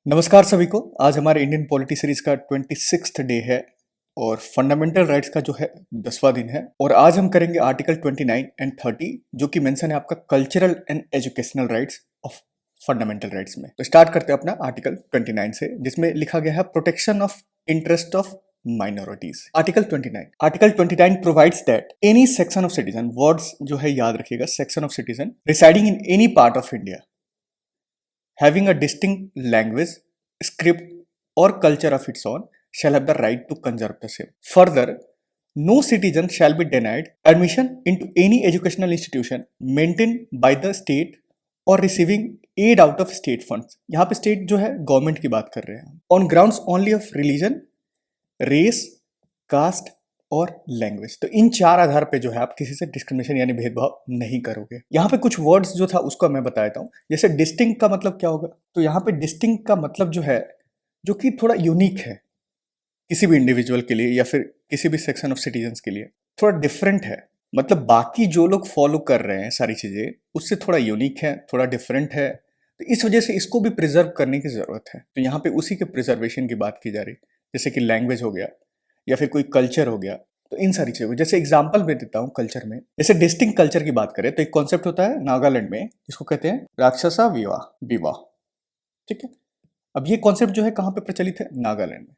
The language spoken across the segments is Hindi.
नमस्कार सभी को। आज हमारे इंडियन पॉलिटी सीरीज का 26th डे है और फंडामेंटल राइट्स का जो है 10वां दिन है। और आज हम करेंगे आर्टिकल 29 एंड 30 जो कि मेंशन है आपका cultural and educational rights of fundamental rights में। तो स्टार्ट करते हैं अपना आर्टिकल 29 से, जिसमें लिखा गया है protection of interest of minorities. Article 29 provides that any section of citizen, words जो है याद रखिएगा, section of citizen residing in any part of India having a distinct language, script, or culture of its own shall have the right to conserve the same. Further, no citizen shall be denied admission into any educational institution maintained by the state or receiving aid out of state funds. यहाँ पे state जो है गवर्नमेंट की बात कर रहे हैं, on grounds only of religion, race, caste और लैंग्वेज। तो इन चार आधार पे जो है आप किसी से डिस्क्रिमिनेशन यानी भेदभाव नहीं करोगे। यहाँ पे कुछ वर्ड्स जो था उसको मैं बता देता हूँ। जैसे डिस्टिंक्ट का मतलब क्या होगा, तो यहाँ पे डिस्टिंक्ट का मतलब जो है जो कि थोड़ा यूनिक है किसी भी इंडिविजुअल के लिए या फिर किसी भी सेक्शन ऑफ सिटीजन्स के लिए, थोड़ा डिफरेंट है। मतलब बाकी जो लोग फॉलो कर रहे हैं सारी चीजें उससे थोड़ा यूनिक है, थोड़ा डिफरेंट है, तो इस वजह से इसको भी प्रिजर्व करने की जरूरत है। तो यहाँ पे उसी के प्रिजर्वेशन की बात की जा रही, जैसे कि लैंग्वेज हो गया या फिर कोई कल्चर हो गया। तो इन सारी चीजों, जैसे एग्जांपल मैं देता हूँ कल्चर में, जैसे डिस्टिंक्ट कल्चर की बात करें तो एक कॉन्सेप्ट होता है नागालैंड में जिसको कहते हैं राक्षसा विवाह विवाह। ठीक है, अब ये कॉन्सेप्ट जो है कहाँ पे प्रचलित है, नागालैंड में।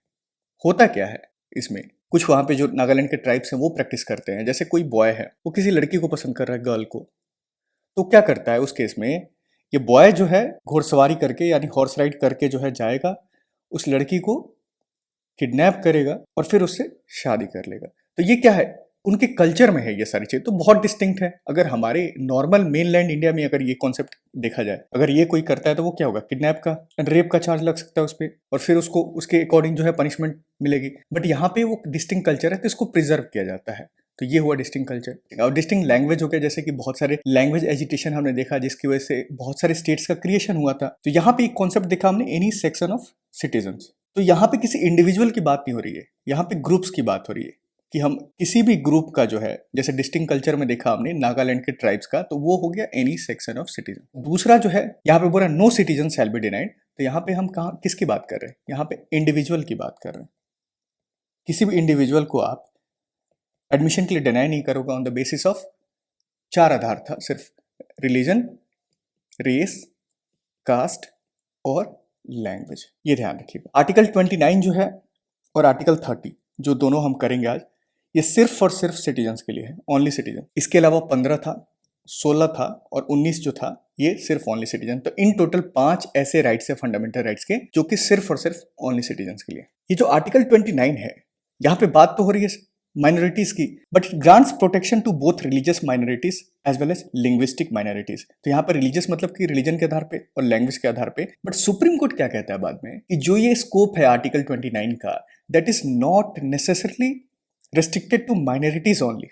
होता क्या है इसमें, कुछ वहां पे जो नागालैंड के ट्राइब्स हैं वो प्रैक्टिस करते हैं। जैसे कोई बॉय है वो किसी लड़की को पसंद कर रहा है, गर्ल को, तो क्या करता है उस केस में, ये बॉय जो है घोड़सवारी करके यानी हॉर्स राइड करके जो है जाएगा, उस लड़की को किडनैप करेगा और फिर उससे शादी कर लेगा। तो ये क्या है, उनके कल्चर में है ये सारी चीज, तो बहुत डिस्टिंक्ट है। अगर हमारे नॉर्मल मेनलैंड इंडिया में अगर ये कॉन्सेप्ट देखा जाए, अगर ये कोई करता है तो वो क्या होगा, किडनैप का एंड रेप का चार्ज लग सकता है उस पर और फिर उसको उसके अकॉर्डिंग जो है पनिशमेंट मिलेगी। बट यहाँ पे वो डिस्टिंक्ट कल्चर है तो इसको प्रिजर्व किया जाता है। तो ये हुआ डिस्टिंक्ट कल्चर। और डिस्टिंक्ट लैंग्वेज हो गया, जैसे कि बहुत सारे लैंग्वेज एजिटेशन हमने देखा जिसकी वजह से बहुत सारे स्टेट्स का क्रिएशन हुआ था। तो यहाँ पे एक कॉन्सेप्ट देखा हमने, एनी सेक्शन ऑफ सिटीजन। तो यहाँ पे किसी इंडिविजुअल की बात नहीं हो रही है, यहाँ पे ग्रुप्स की बात हो रही है कि हम किसी भी ग्रुप का जो है, जैसे डिस्टिंक्ट कल्चर में देखा हमने नागालैंड के ट्राइब्स का, तो वो हो गया एनी सेक्शन ऑफ सिटीजन। दूसरा जो है यहाँ पे बोला no citizen shall be denied, तो यहाँ पे हम कहाँ किसकी बात कर रहे हैं, यहाँ पे इंडिविजुअल की बात कर रहे हैं। किसी भी इंडिविजुअल को आप एडमिशन के लिए डिनाई नहीं करोगे ऑन द बेसिस ऑफ चार आधार था सिर्फ, रिलीजन, रेस, कास्ट और लैंग्वेज। ये ध्यान रखिएगा। आर्टिकल 29 जो है और आर्टिकल 30 जो दोनों हम करेंगे आज, ये सिर्फ और सिर्फ सिटीजन्स के लिए है, ओनली सिटीजन। इसके अलावा 15 था, 16 था और 19 जो था ये सिर्फ ओनली सिटीजन। तो इन टोटल 5 ऐसे राइट्स है फंडामेंटल राइट्स के जो कि सिर्फ और सिर्फ ओनली सिटीजन्स के लिए। ये जो आर्टिकल 29 है, यहाँ पे बात तो हो रही है माइनॉरिटीज की, but it grants protection to both religious minorities as well as linguistic minorities. तो यहाँ पर रिलीजियस मतलब कि रिलीजन के आधार पे और लैंग्वेज के आधार पे। बट सुप्रीम कोर्ट क्या कहता है बाद में कि जो ये स्कोप है आर्टिकल 29 का, that is not necessarily restricted to minorities only,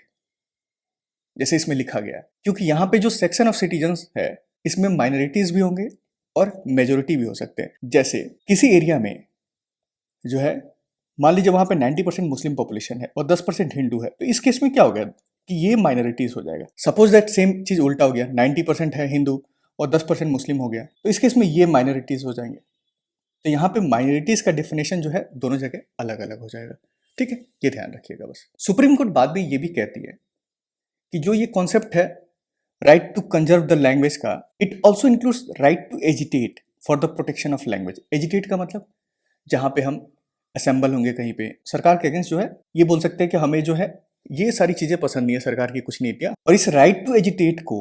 जैसे इसमें लिखा गया, क्योंकि यहाँ पे जो सेक्शन ऑफ सिटीजन्स है इसमें माइनॉरिटीज भी होंगे और मेजोरिटी भी हो सकते हैं। जैसे किसी एरिया में जो है, मान लीजिए वहां पे 90% मुस्लिम पॉपुलेशन है और 10% हिंदू है, तो इस केस में क्या हो गया कि ये माइनॉरिटीज हो जाएगा। सपोज दैट सेम चीज उल्टा हो गया, 90% है हिंदू और 10% मुस्लिम हो गया, तो इस केस में ये माइनॉरिटीज हो जाएंगे। तो यहाँ पे माइनॉरिटीज का डेफिनेशन जो है दोनों जगह अलग अलग हो जाएगा। ठीक है, ये ध्यान रखिएगा बस। सुप्रीम कोर्ट बाद में ये भी कहती है कि जो ये कॉन्सेप्ट है right to conserve the language का, it also includes right to agitate for the protection of language. Agitate का मतलब जहां पे हम असेंबल होंगे कहीं पे, सरकार के अगेंस्ट जो है ये बोल सकते हैं कि हमें जो है ये सारी चीजें पसंद नहीं है सरकार की कुछ नीतियां। और इस राइट टू एजिटेट को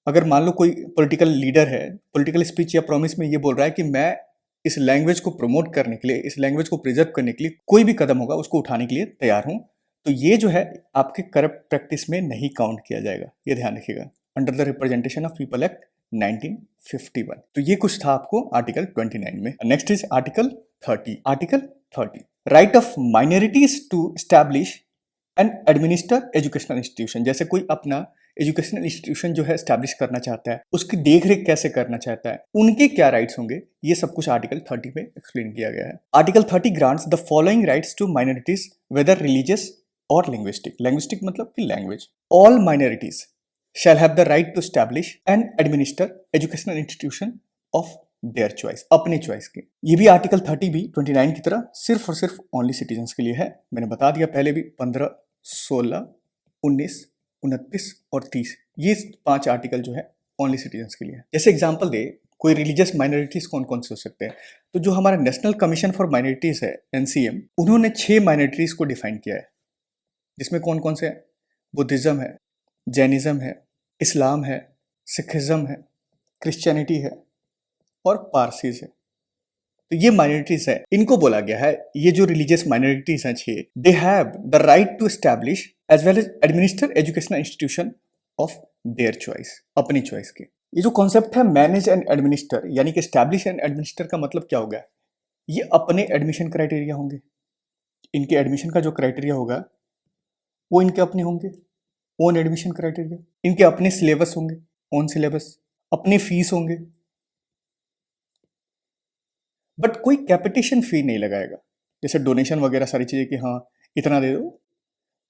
अगर मान लो कोई पॉलिटिकल लीडर है, पॉलिटिकल स्पीच या प्रॉमिस में ये बोल रहा है कि मैं इस लैंग्वेज को प्रमोट करने के लिए, इस लैंग्वेज को प्रिजर्व करने के लिए कोई भी कदम होगा उसको उठाने के लिए तैयार हूं, तो ये जो है आपके करप्ट प्रैक्टिस में नहीं काउंट किया जाएगा। ये ध्यान रखिएगा, under the representation of people act 1951। तो ये कुछ था आपको आर्टिकल 29 में। Next is article 30। Article 30, right of minorities to establish and administer educational institution. जैसे कोई अपना एजुकेशनल इंस्टीट्यूशन जो है एस्टैब्लिश करना चाहता है, उसकी देखरेख कैसे करना चाहता है, उनके क्या राइट्स होंगे, ये सब कुछ आर्टिकल 30 में एक्सप्लेन किया गया है। Article 30 grants the following rights to minorities whether religious और लिंग्विस्टिक। लिंग्विस्टिक मतलब कि language. All minorities shall have the right to establish and administer educational institution of there choice, अपनी चॉइस की। ये भी आर्टिकल 30 भी 29 की तरह सिर्फ और सिर्फ ओनली सिटीजन्स के लिए है। मैंने बता दिया पहले भी, 15, 16, 19, 29 और 30, ये 5 आर्टिकल जो है ओनली सिटीजन्स के लिए है। जैसे एग्जाम्पल दे, कोई रिलीजियस माइनॉरिटीज कौन कौन से हो सकते हैं, तो जो हमारा नेशनल कमीशन फॉर माइनॉरिटीज है NCM, उन्होंने 6 माइनॉरिटीज को डिफाइन किया है, जिसमें कौन कौन से हैं? बुद्धिज्म है, जैनिज्म है, इस्लाम है, सिखिज्म है, क्रिश्चियनिटी है और पारसीज है। तो ये माइनॉरिटीज है, इनको बोला गया है, ये जो रिलीजियस माइनॉरिटीज हैं 6, they have the right to establish as well as administer educational institution of their choice, अपनी चॉइस के। ये जो कॉन्सेप्ट है मैनेज एंड एडमिनिस्टर, यानी कि एस्टैब्लिश एंड एडमिनिस्टर का मतलब क्या होगा? ये अपने एडमिशन क्राइटेरिया होंगे, इनके एडमिशन का जो क्राइटेरिया होगा वो इनके अपने होंगे, ओन एडमिशन क्राइटेरिया, इनके अपने सिलेबस होंगे, ओन सिलेबस, अपनी फीस होंगे, बट कोई कैपिटेशन फी नहीं लगाएगा, जैसे डोनेशन वगैरह सारी चीजें कि हाँ इतना दे दो।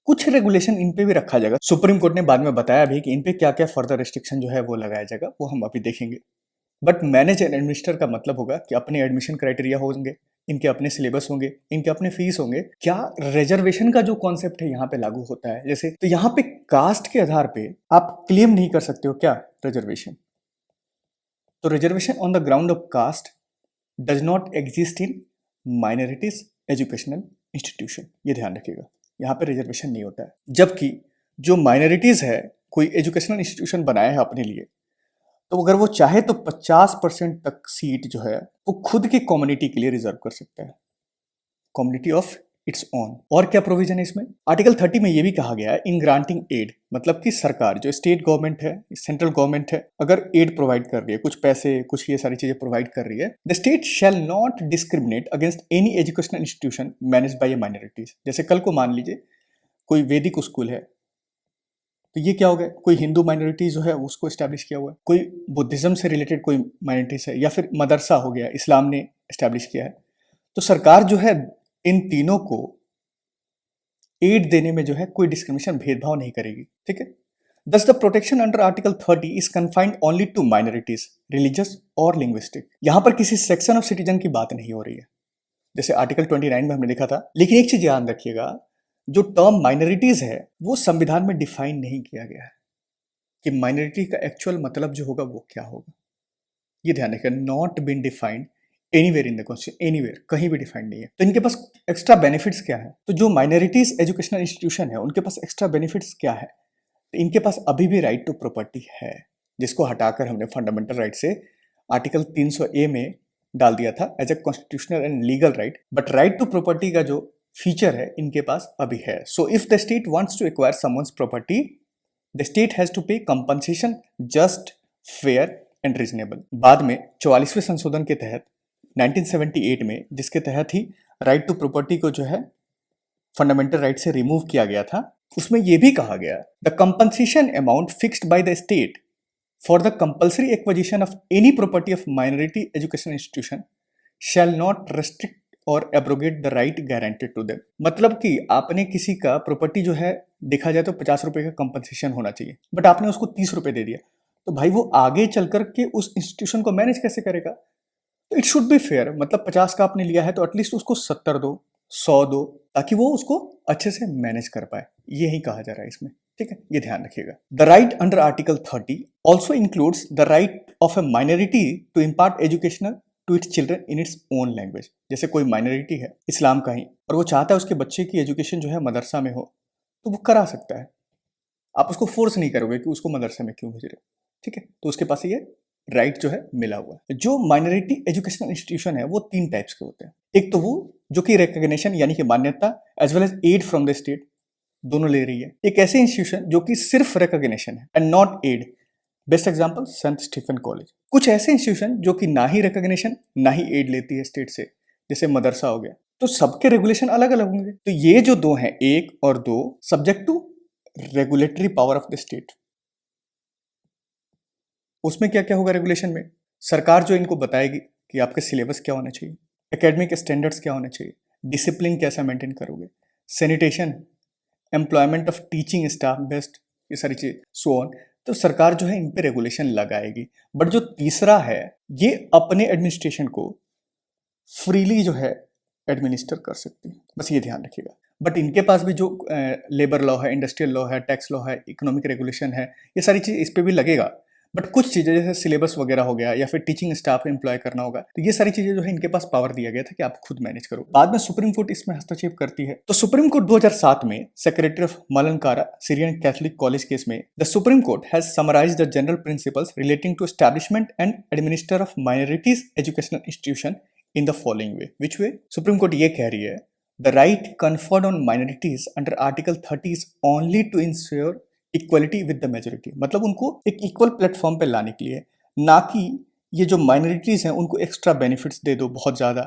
कुछ रेगुलेशन इन पे भी रखा जाएगा, सुप्रीम कोर्ट ने बाद में बताया भी कि इन पे क्या क्या फर्दर रिस्ट्रिक्शन जो है वो लगाया जाएगा, वो हम अभी देखेंगे। बट मैनेज एंड एडमिनिस्टर का मतलब होगा कि अपने एडमिशन क्राइटेरिया होंगे, इनके अपने सिलेबस होंगे, इनके अपने फीस होंगे। क्या रिजर्वेशन का जो कॉन्सेप्ट है यहाँ पे लागू होता है? जैसे तो यहाँ पे कास्ट के आधार पे आप क्लेम नहीं कर सकते हो क्या रिजर्वेशन? तो reservation on the ground of caste does not exist in minorities educational institution, ये ध्यान रखिएगा, यहाँ पे रिजर्वेशन नहीं होता है। जबकि जो माइनॉरिटीज है, कोई एजुकेशनल इंस्टीट्यूशन बनाया है अपने लिए, तो अगर वो चाहे तो 50% तक सीट जो है वो खुद की कम्युनिटी के लिए रिजर्व कर सकता है, कम्युनिटी ऑफ इट्स ओन। और क्या प्रोविजन है इसमें? आर्टिकल 30 में ये भी कहा गया है इन ग्रांटिंग एड, मतलब कि सरकार जो स्टेट गवर्नमेंट है, सेंट्रल गवर्नमेंट है, अगर एड प्रोवाइड कर रही है, कुछ पैसे कुछ ये सारी चीजें प्रोवाइड कर रही है, the state shall not discriminate against any educational institution managed by minorities. जैसे कल को मान लीजिए कोई वैदिक स्कूल है, तो ये क्या हो गया? कोई हिंदू माइनॉरिटी जो है उसको एस्टैब्लिश किया हुआ है, कोई बुद्धिज्म से रिलेटेड कोई माइनॉरिटीज है, या फिर मदरसा हो गया, इस्लाम ने एस्टैब्लिश किया है, तो सरकार जो है इन तीनों को एड देने में जो है कोई डिस्क्रिमिनेशन, भेदभाव नहीं करेगी, ठीक है। Thus, the protection under Article 30 is confined only to minorities, religious और linguistic। यहाँ पर किसी सेक्शन ऑफ सिटीजन की बात नहीं हो रही है, जैसे आर्टिकल 29 में हमने देखा था। लेकिन एक चीज ध्यान रखिएगा, जो टर्म माइनॉरिटीज है वो संविधान में डिफाइन नहीं किया गया है कि माइनॉरिटी का एक्चुअल मतलब जो होगा वो क्या होगा। ये ध्यान रखिएगा, not been defined anywhere in the constitution, anywhere, कहीं भी डिफाइंड नहीं है। तो इनके पास एक्स्ट्रा बेनिफिट्स क्या है? तो जो माइनॉरिटीज एजुकेशनल इंस्टीट्यूशन है उनके पास एक्स्ट्रा बेनिफिट्स क्या है? तो इनके पास अभी भी राइट टू प्रॉपर्टी है, जिसको हटाकर हमने फंडामेंटल राइट से आर्टिकल 300A में डाल दिया था as a constitutional and legal right. But right to property का जो फीचर है इनके पास अभी है। So if the state wants to acquire someone's property, the state has to pay compensation just, fair and reasonable. बाद में 44वें संशोधन के तहत 1978 में, जिसके तहत ही राइट टू प्रॉपर्टी को जो है फंडामेंटल राइट से रिमूव किया गया था, उसमें यह भी कहा गया the compensation amount fixed by the state for the compulsory acquisition of any property of minority education institution shall not restrict और abrogate the right guaranteed to them. मतलब कि आपने किसी का प्रॉपर्टी जो है, देखा जाए तो 50 रुपए का कंपनसेशन होना चाहिए, बट आपने उसको 30 रुपए दे दिया, तो भाई वो आगे चल करके उस इंस्टीट्यूशन को मैनेज कैसे करेगा? तो इट शुड बी फेयर, मतलब 50 का आपने लिया है तो एटलीस्ट उसको 70 दो, 100 दो, ताकि वो उसको अच्छे से मैनेज कर पाए। यही कहा जा रहा है इसमें, ठीक है, ये ध्यान रखिएगा। The right under article 30 also includes the right of a minority to impart educational to its children in its own language. जैसे कोई माइनॉरिटी है इस्लाम का ही, और वो चाहता है उसके बच्चे की एजुकेशन जो है मदरसा में हो, तो वो करा सकता है, आप उसको फोर्स नहीं करोगे कि उसको मदरसा में क्यों भेज रहे हो, ठीक है। तो उसके पास ये राइट जो है मिला हुआ है। जो माइनॉरिटी एजुकेशनल इंस्टीट्यूशन है वो 3 टाइप्स के होते हैं। एक तो वो जो कि रिकॉग्निशन यानी कि मान्यता as well as aid from the state दोनों ले रही है। एक ऐसे इंस्टीट्यूशन जो कि सिर्फ रिकॉग्निशन है and not aid, best example saint Stephen college. कुछ ऐसे इंस्टीट्यूशन जो कि ना ही रिकॉग्निशन ना ही एड लेती है स्टेट से, जैसे मदरसा हो गया। तो सबके रेगुलेशन अलग अलग होंगे। तो ये जो 2 हैं, 1 और 2, subject to regulatory power of the state. उसमें क्या क्या होगा रेगुलेशन में? सरकार जो इनको बताएगी कि आपके सिलेबस क्या होना चाहिए, एकेडमिक स्टैंडर्ड्स क्या होने चाहिए, डिसिप्लिन कैसा मेंटेन करोगे, sanitation, employment of teaching staff best, ये सारी चीज, सो ऑन। तो सरकार जो है इन पे रेगुलेशन लगाएगी। बट जो तीसरा है, ये अपने एडमिनिस्ट्रेशन को फ्रीली जो है एडमिनिस्टर कर सकती है, बस ये ध्यान रखिएगा। बट इनके पास भी जो लेबर लॉ है, इंडस्ट्रियल लॉ है, टैक्स लॉ है, इकोनॉमिक रेगुलेशन है, ये सारी चीज़ इस पे भी लगेगा। बट कुछ चीज़ें जैसे सिलेबस वगैरह हो गया या फिर टीचिंग स्टाफ एम्प्लॉय करना होगा, तो ये सारी चीज़ें जो है इनके पास पावर दिया गया था कि आप खुद मैनेज करो। बाद में सुप्रीम कोर्ट इसमें हस्तक्षेप करती है। तो सुप्रीम कोर्ट 2007 में secretary of Malankara Syrian catholic college case में the supreme court has summarised the general principles relating to establishment and administer of minorities educational institution in the following way. Which way? Supreme court ये कह रही है, the right conferred on minorities under article 30 is only to ensure equality with the majority. मतलब उनको एक इक्वल प्लेटफॉर्म पे लाने के लिए, ना कि ये जो माइनॉरिटीज हैं उनको एक्स्ट्रा बेनिफिट्स दे दो बहुत ज्यादा,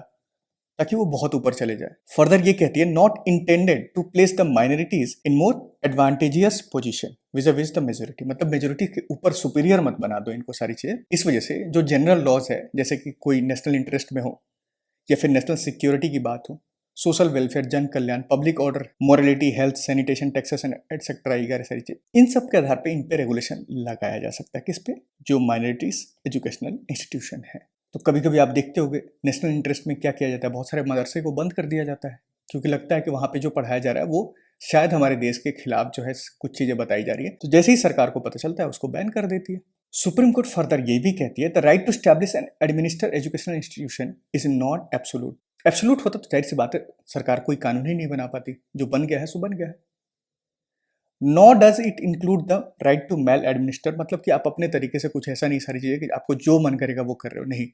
ताकि वो बहुत ऊपर चले जाए। फर्दर ये कहती है, not intended to place the minorities in more advantageous position vis the majority. मतलब मेजोरिटी के ऊपर सुपीरियर मत बना दो इनको सारी चीजें। इस वजह से जो जनरल लॉज है, जैसे कि कोई नेशनल इंटरेस्ट में हो या फिर नेशनल सिक्योरिटी की बात हो, सोशल वेलफेयर, जन कल्याण, public order, morality, health, sanitation, taxation etcetera, ये सारी चीज, इन सब के आधार पे इन पे रेगुलेशन लगाया जा सकता है। किस पे? जो माइनॉरिटीज एजुकेशनल इंस्टीट्यूशन है। तो कभी कभी आप देखते होंगे नेशनल इंटरेस्ट में क्या किया जाता है, बहुत सारे मदरसे को बंद कर दिया जाता है, क्योंकि लगता है कि वहां पे जो पढ़ाया जा रहा है वो शायद हमारे देश के खिलाफ जो है कुछ चीजें बताई जा रही है। तो जैसे ही सरकार को पता चलता है उसको बैन कर देती है। सुप्रीम कोर्ट फर्दर ये भी कहती है, the right to establish and administer educational institution is not absolute. Absolute होता तो जाहिर सी बात है सरकार कोई कानून ही नहीं बना पाती, जो बन गया है सो बन गया है। Not does it include the right to mal administer. मतलब कि आप अपने तरीके से कुछ ऐसा नहीं सारी चीजें कि आपको जो मन करेगा वो कर रहे हो, नहीं,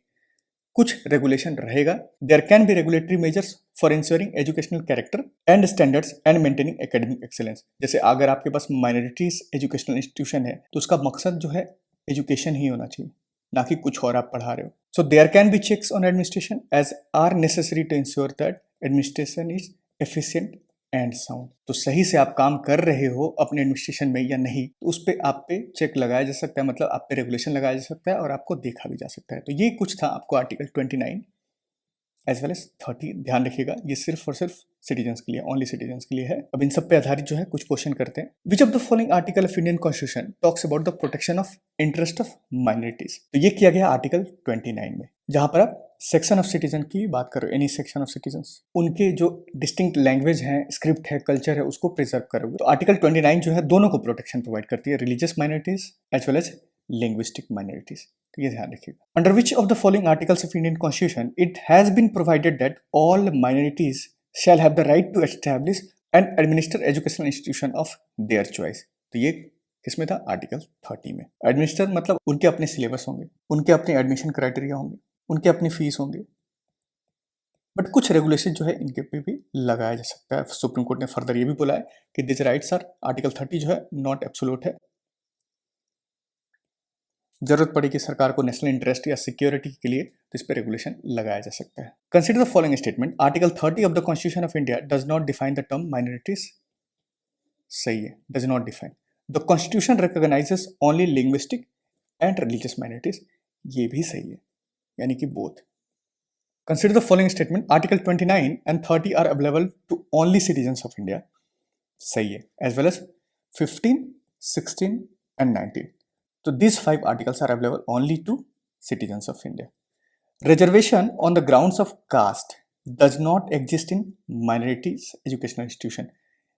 कुछ रेगुलेशन रहेगा। There can be regulatory measures for ensuring educational character and standards and maintaining academic excellence. जैसे अगर आपके पास माइनॉरिटीज एजुकेशनल इंस्टीट्यूशन है तो उसका मकसद जो है एजुकेशन ही होना चाहिए, ना कि कुछ और आप पढ़ा रहे हो। So there can be checks on administration as are necessary to ensure that administration is efficient and sound. तो सही से आप काम कर रहे हो अपने एडमिनिस्ट्रेशन में या नहीं, तो उस पर आप पे चेक लगाया जा सकता है, मतलब आप पे रेगुलेशन लगाया जा सकता है और आपको देखा भी जा सकता है। तो ये कुछ था आपको आर्टिकल 29 एज वेल एज 30 ध्यान रखिएगा, ये सिर्फ और सिर्फ सिटीजन्स के लिए, ओनली सिटीजन्स के लिए है। अब इन सब पे आधारित जो है कुछ क्वेश्चन करते हैं। विच of the following article of Indian constitution talks about the protection of interest of minorities. तो ये किया गया आर्टिकल 29 में, जहां पर आप सेक्शन ऑफ सिटीजन की बात करो, एनी सेक्शन ऑफ सिटीजन्स, उनके जो डिस्टिंक्ट लैंग्वेज है, स्क्रिप्ट है, कल्चर है, उसको प्रिजर्व करोगे। तो आर्टिकल 29 जो है दोनों को प्रोटेक्शन प्रोवाइड करती है, religious minorities as well as linguistic minorities. तो ये ध्यान रखिएगा। Under which of the following articles of Indian constitution it has been provided that all minorities shall have the right to establish and administer educational institution of their choice. तो ये किसमें था? आर्टिकल 30 में। एडमिनिस्टर मतलब उनके अपने सिलेबस होंगे, उनके अपने एडमिशन क्राइटेरिया होंगे, उनके अपनी फीस होंगे, बट कुछ रेगुलेशन जो है इनके पे भी लगाया जा सकता है। सुप्रीम कोर्ट ने फर्दर ये भी बोला है कि दिस राइट्स आर, आर्टिकल 30 जो है नॉट एब्सोल्यूट है, जरूरत पड़ेगी सरकार को नेशनल इंटरेस्ट या सिक्योरिटी के लिए तो इस पर रेगुलेशन लगाया जा सकता है। Consider the following statement, article 30 of the constitution of India does not define the term minorities. सही है, does not define. The constitution recognizes only linguistic and religious minorities. ये भी सही है, यानी कि both. Consider the following statement, article 29 and 30 are available to only citizens of India. सही है, as well as 15, 16 and 19। So these 5 articles are available only to citizens of India. Reservation on the grounds of caste does not exist in minorities educational institution.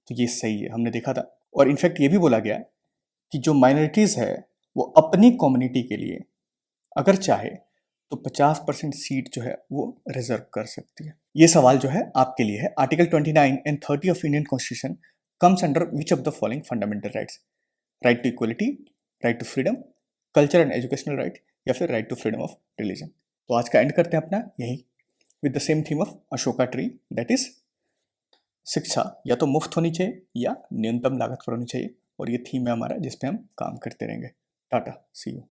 तो ये सही है, हमने देखा था। और इनफैक्ट ये भी बोला गया कि जो माइनॉरिटीज है वो अपनी कम्युनिटी के लिए अगर चाहे तो 50% सीट जो है वो रिजर्व कर सकती है। ये सवाल जो है आपके लिए है। Article 29 and 30 of Indian constitution comes under which of the following fundamental rights? Right to equality, right to freedom, culture and educational right, या फिर right to freedom of religion. तो आज का एंड करते हैं अपना यही with the same theme of Ashoka tree, that is शिक्षा या तो मुफ्त होनी चाहिए या न्यूनतम लागत पर होनी चाहिए। और ये थीम है हमारा जिस पे हम काम करते रहेंगे। टाटा, सी यू।